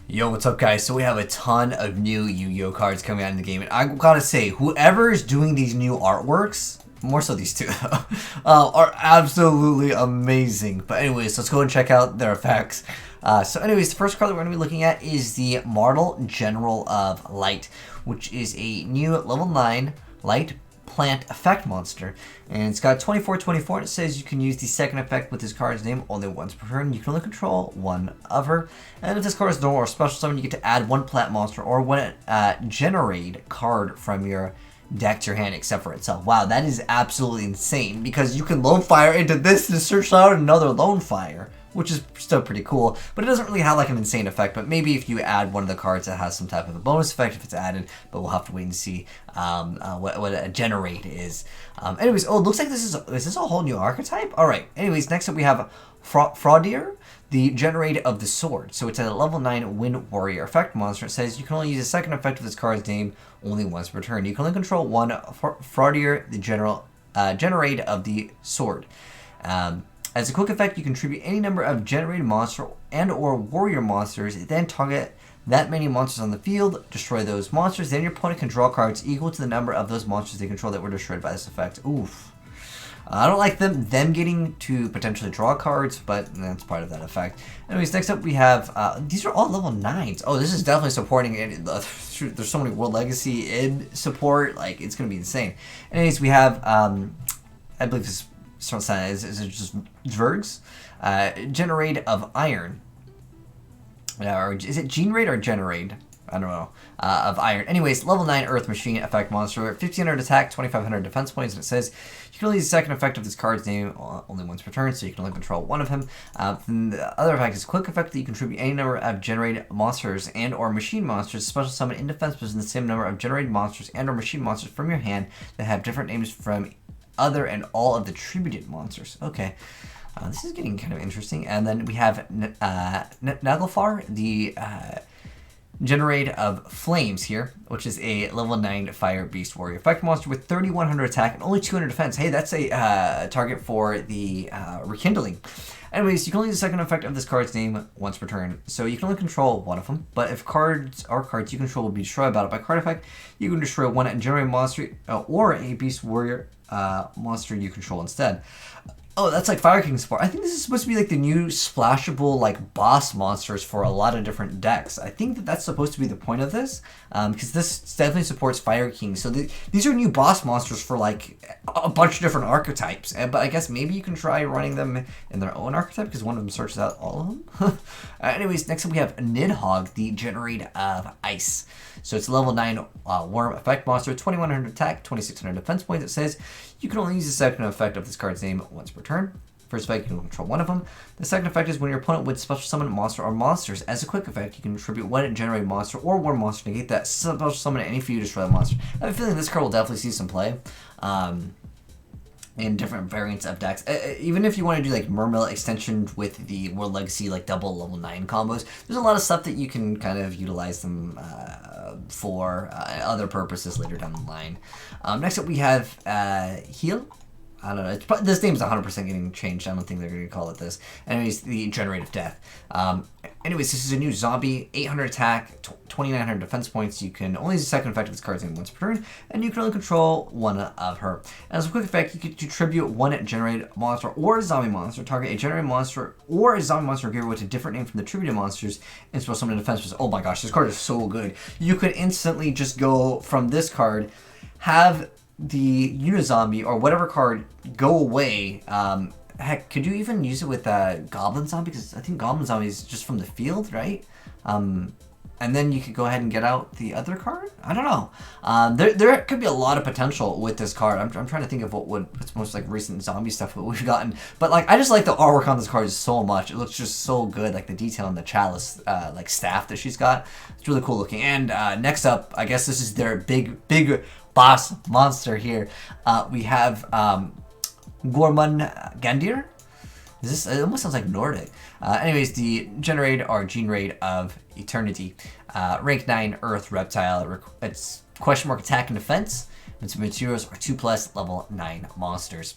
Yo, what's up, guys? So we have a ton of new Yu-Gi-Oh cards coming out in the game, and I gotta say, whoever is doing these new artworks, more so these two, are absolutely amazing. But anyways, let's go and check out their effects. So anyways, the first card that we're going to be looking at is the Martel General of Light, which is a new level 9 light plant effect monster, and it's got 24/24, and it says you can use the second effect with this card's name only once per turn. You can only control one of her, and if this card is normal or special summon, you get to add one plant monster or one generate card from your deck to your hand except for itself. Wow, that is absolutely insane, because you can lone fire into this to search out another lone fire, which is still pretty cool, but it doesn't really have like an insane effect. But maybe if you add one of the cards that has some type of a bonus effect if it's added, but we'll have to wait and see what a generate is. Anyways, oh, it looks like is this a whole new archetype? All right. Anyways, next up we have Fraudier, the Generate of the Sword. So it's a level 9 Wind Warrior effect monster. It says you can only use a second effect of this card's name only once per turn. You can only control one Fraudier, the Generate of the Sword. As a quick effect, you contribute any number of generated monster and or warrior monsters, then target that many monsters on the field, destroy those monsters, then your opponent can draw cards equal to the number of those monsters they control that were destroyed by this effect. Oof. I don't like them getting to potentially draw cards, but that's part of that effect. Anyways, next up we have, these are all level 9s. Oh, this is definitely supporting it. There's so many World Legacy in support, like, it's going to be insane. Anyways, we have, I believe this is it just Zvergs? Generate of Iron. Or is it Generate or Generate? I don't know. Of Iron. Anyways, level 9 Earth Machine effect monster. 1500 attack, 2500 defense points, and it says you can only use the second effect of this card's name only once per turn, so you can only control one of him. Then the other effect is a quick effect that you contribute any number of generated monsters and or machine monsters, special summon in defense position the same number of generated monsters and or machine monsters from your hand that have different names from other and all of the tributed monsters. Okay. This is getting kind of interesting. And then we have Naglfar, the Generate of Flames here, which is a level 9 Fire Beast Warrior effect monster with 3100 attack and only 200 defense. Hey, that's a target for the Rekindling. Anyways, you can only use the second effect of this card's name once per turn, so you can only control one of them. But if cards you control will be destroyed by card effect, you can destroy one and generate monster or a Beast Warrior monster you control instead. Oh, that's like Fire King support. I think this is supposed to be like the new splashable like boss monsters for a lot of different decks. I think that that's supposed to be the point of this, because this definitely supports Fire King. So these are new boss monsters for like a bunch of different archetypes. But I guess maybe you can try running them in their own archetype, because one of them searches out all of them. Anyways, next up we have Nidhogg, the Generate of Ice. So it's a level 9 Worm effect monster, 2100 attack, 2600 defense points. It says you can only use the second effect of this card's name once per turn. First effect, you can control one of them. The second effect is when your opponent would special summon a monster or monsters. As a quick effect, you can contribute one generated monster or one monster to negate that special summon any for you to destroy the monster. I have a feeling this card will definitely see some play in different variants of decks. Even if you want to do like Mermail extension with the World Legacy like double level 9 combos, there's a lot of stuff that you can kind of utilize them for other purposes later down the line. Next up we have Heal. I don't know. This name's 100% getting changed. I don't think they're going to call it this. Anyways, the Generate of Death. Anyways, this is a new zombie. 800 attack, 2900 defense points. You can only use the second effect of this card's name once per turn, and you can only control one of her. As a quick effect, you can contribute one generated monster or a zombie monster. Target a generated monster or a zombie monster given with a different name from the tributed monsters and special summon defense. Oh my gosh, this card is so good. You could instantly just go from this card, have the Unizombie or whatever card go away. Heck, could you even use it with Goblin Zombie? Because I think Goblin Zombie is just from the field, right? And then you could go ahead and get out the other card? I don't know. There could be a lot of potential with this card. I'm trying to think of what's most like recent zombie stuff that we've gotten. But like, I just like the artwork on this card so much. It looks just so good. Like the detail on the chalice like staff that she's got. It's really cool looking. And next up, I guess this is their big boss monster here. We have Gormungandir. It almost sounds like Nordic. Anyways, the Generate of Eternity. Rank 9 Earth Reptile. It's question mark attack and defense. Its materials are 2+ level 9 monsters.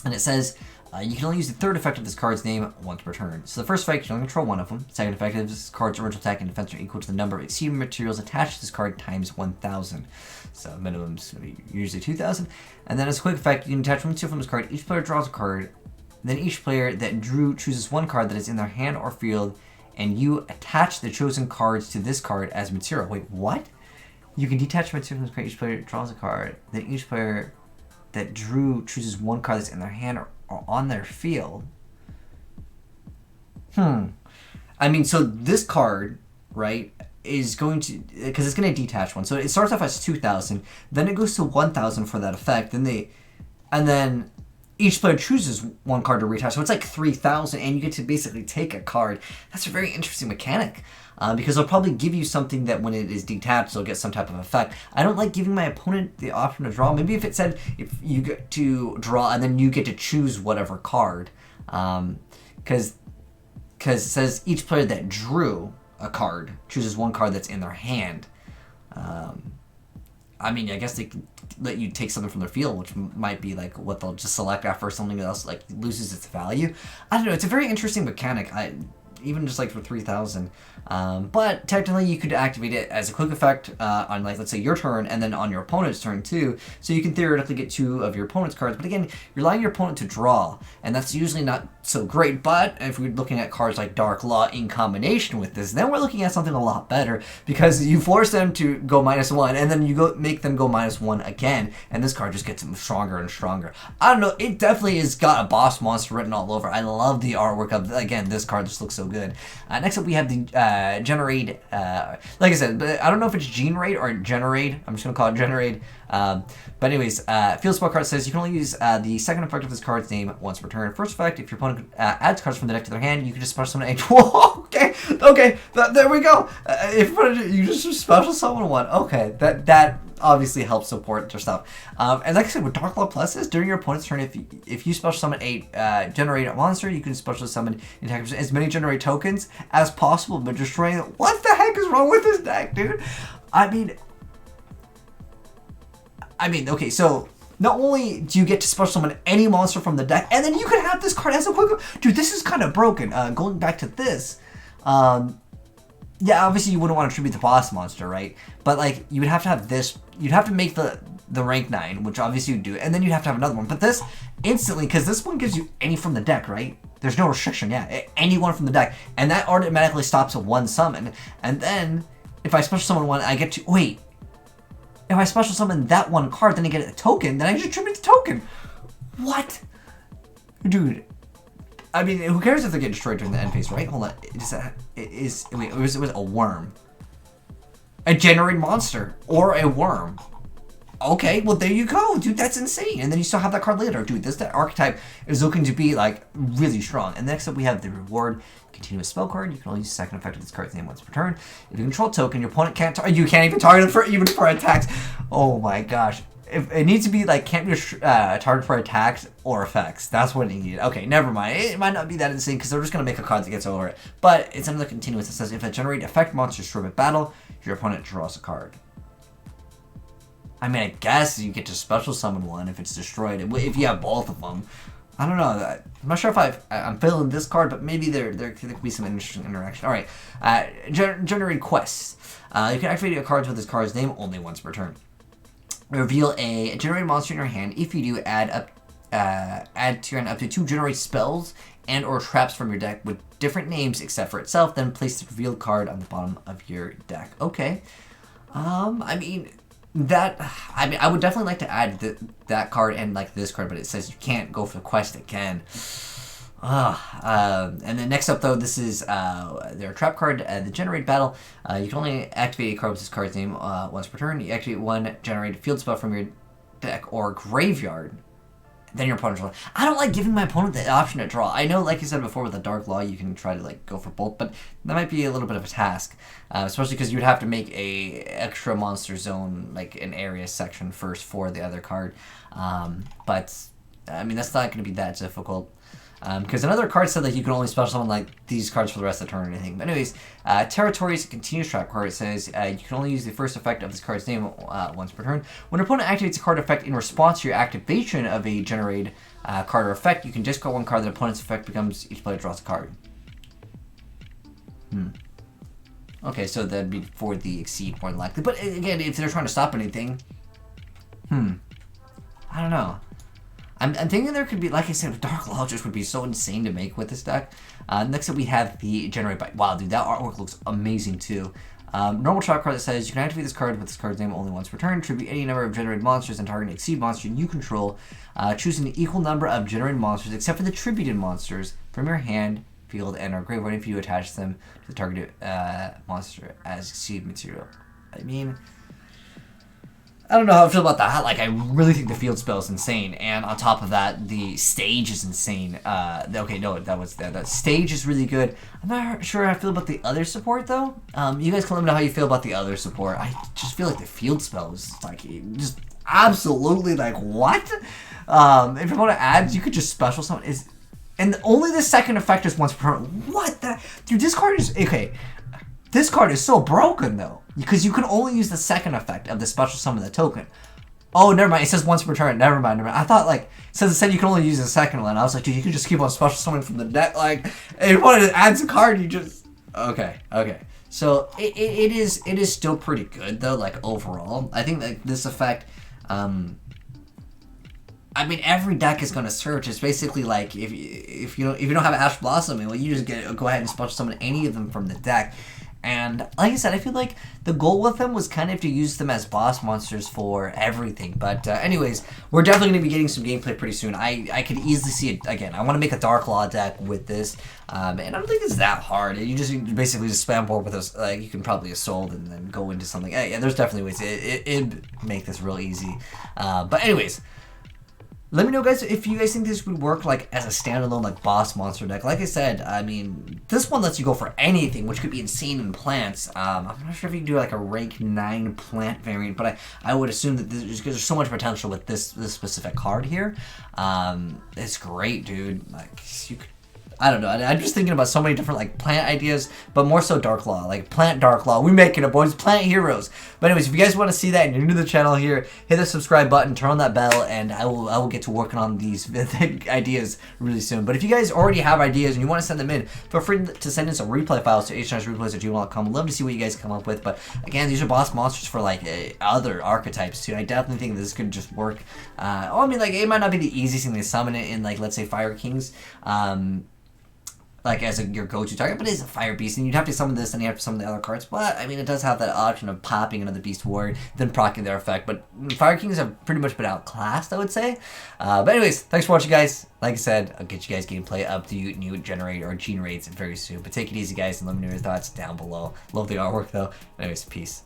And it says You can only use the third effect of this card's name once per turn. So the first effect, you can only control one of them. Second effect, this card's original attack and defense are equal to the number of exceeding materials attached to this card times 1,000. So minimum's usually 2,000. And then as a quick effect, you can attach one material from this card. Each player draws a card. Then each player that drew chooses one card that is in their hand or field, and you attach the chosen cards to this card as material. Wait, what? You can detach material from this card. Each player draws a card. Then each player that drew chooses one card that's in their hand or on their field. I mean, so this card, right, is going to, because it's going to detach one. So it starts off as 2,000, then it goes to 1,000 for that effect. And then each player chooses one card to reattach. So it's like 3,000, and you get to basically take a card. That's a very interesting mechanic. Because they'll probably give you something that when it is detached, they'll get some type of effect. I don't like giving my opponent the option to draw. Maybe if it said if you get to draw and then you get to choose whatever card. Because it says each player that drew a card chooses one card that's in their hand. I mean, I guess they could let you take something from their field, which might be like what they'll just select after something else like loses its value. I don't know. It's a very interesting mechanic. Even just like for 3,000. But technically you could activate it as a quick effect on, like, let's say your turn, and then on your opponent's turn too. So you can theoretically get 2 of your opponent's cards. But again, you're allowing your opponent to draw, and that's usually not so great. But if we're looking at cards like Dark Law in combination with this, then we're looking at something a lot better, because you force them to go -1, and then you make them go -1 again, and this card just gets them stronger and stronger. I don't know, it definitely has got a boss monster written all over. I love the artwork of, again, this card just looks so good. Next up, we have the Generate. Like I said, but I don't know if it's Generaid or Generate. I'm just going to call it Generaid. But anyways, field spell card says you can only use the second effect of this card's name once per turn. First effect, if your opponent adds cards from the deck to their hand, you can just special summon a... Whoa, okay, there we go. If you just special summon one. Okay, that obviously helps support their stuff. And like I said, with Dark Law Plus is during your opponent's turn, if you special summon a Generate monster, you can special summon as many Generate tokens as possible, but destroying it. What the heck is wrong with this deck, dude? I mean, okay, so not only do you get to special summon any monster from the deck, and then you can have this card as a quick... Dude, this is kind of broken. Going back to this, yeah, obviously you wouldn't want to tribute the boss monster, right? But like, you would have to have this. You'd have to make the rank 9, which obviously you do, and then you'd have to have another one. But this instantly, because this one gives you any from the deck, right? There's no restriction, yeah, any one from the deck, and that automatically stops at 1 summon. And then if I special summon one, I get to wait. If I special summon that one card, then I get a token. Then I just tribute the token. What, dude? I mean, who cares if they get destroyed during the end phase, right? Hold on. It was a worm. A Generate monster. Or a worm. Okay, well, there you go. Dude, that's insane. And then you still have that card later. Dude, that archetype is looking to be, like, really strong. And next up, we have the reward continuous spell card. You can only use the second effect of this card's name once per turn. If you control token, your opponent can't... You can't even target it even for attacks. Oh, my gosh. If it needs to be like can't be target for attacks or effects. That's what it needed. Okay, never mind. It might not be that insane because they're just gonna make a card that gets over it. But it's another continuous that says if a Generate effect monster is destroyed at battle, your opponent draws a card. I mean, I guess you get to special summon one if it's destroyed. If you have both of them, I don't know. I'm not sure if I'm feeling this card, but maybe there could be some interesting interaction. All right, Generate quests. You can activate your cards with this card's name only once per turn. Reveal a Generate monster in your hand. If you do, add to your hand up to 2 Generate spells and or traps from your deck with different names except for itself. Then place the revealed card on the bottom of your deck. Okay. I mean, I would definitely like to add that card and like this card, but it says you can't go for the quest again. And then next up, though, this is their trap card, the Generate Battle. You can only activate a card with this card's name once per turn. You activate one Generate field spell from your deck or graveyard. Then your opponent draws. I don't like giving my opponent the option to draw. I know, like you said before, with the Dark Law, you can try to like go for both, but that might be a little bit of a task, especially because you'd have to make a extra monster zone, like an area section first for the other card. But I mean, that's not going to be that difficult. Because another card said that you can only special summon like these cards for the rest of the turn or anything. But anyways, Territories continuous trap card. It says you can only use the first effect of this card's name once per turn. When an opponent activates a card effect in response to your activation of a generate card or effect, you can discard one card. The opponent's effect becomes each player draws a card. Okay, so that'd be for the exceed more than likely. But again, if they're trying to stop anything, I don't know. I'm thinking there could be, like I said, Dark Law just would be so insane to make with this deck. Next up we have the Generate by... Wow, dude, that artwork looks amazing too. Normal trap card that says you can activate this card with this card's name only once per turn. Tribute any number of generated monsters and target an exceed monster you control. Choose an equal number of generated monsters except for the tributed monsters from your hand, field, and or graveyard if you attach them to the targeted monster as exceed material. I mean... I don't know how I feel about that. Like, I really think the field spell is insane, and on top of that, the stage is insane. Okay, no, that stage is really good. I'm not sure how I feel about the other support, though. You guys can let me know how you feel about the other support. I just feel like the field spell is, like, just absolutely, like, what? If you want to add, you could just special summon. And only the second effect is once per turn. What the? Dude, this card is... Okay. This card is so broken, though, because you can only use the second effect of the special summon the token. Oh, never mind. It says once per turn. Never mind. I thought, like, it said you can only use the second one. I was like, dude, you can just keep on special summoning from the deck. Like, if you wanted to add a card, you just... Okay. So, it is still pretty good, though, like, overall. I think that this effect... I mean, every deck is going to search. It's basically like, if you don't have Ash Blossom, well, you just go ahead and special summon any of them from the deck. And like I said, I feel like the goal with them was kind of to use them as boss monsters for everything. But anyways, we're definitely going to be getting some gameplay pretty soon. I could easily see it, again, I want to make a Dark Law deck with this. And I don't think it's that hard. You basically just spam board with us. Like, you can probably assault and then go into something. Yeah, there's definitely ways. It'd make this real easy. But anyways... Let me know, guys, if you guys think this would work, like, as a standalone, like, boss monster deck. Like I said, I mean, this one lets you go for anything, which could be insane in plants. I'm not sure if you can do, like, a rank 9 plant variant, but I would assume that there's so much potential with this specific card here. It's great, dude. Like, you could... I don't know. I'm just thinking about so many different, like, plant ideas, but more so Dark Law. Like, plant Dark Law. We making it, boys. Plant heroes. But anyways, if you guys want to see that and you're new to the channel here, hit the subscribe button, turn on that bell, and I will get to working on these ideas really soon. But if you guys already have ideas and you want to send them in, feel free to send in some replay files to azneyesreplays@gmail.com. Love to see what you guys come up with. But again, these are boss monsters for, like, other archetypes, too. I definitely think this could just work. I mean, like, it might not be the easiest thing to summon it in, like, let's say Fire Kings. Like, as your go-to target, but it is a fire beast, and you'd have to summon this, and you have to summon the other cards, but, I mean, it does have that option of popping another beast warrior, then proccing their effect, but Fire Kings have pretty much been outclassed, I would say. But anyways, thanks for watching, guys. Like I said, I'll get you guys gameplay of the new Generator or GENERAIDS very soon, but take it easy, guys, and let me know your thoughts down below. Love the artwork, though. Anyways, peace.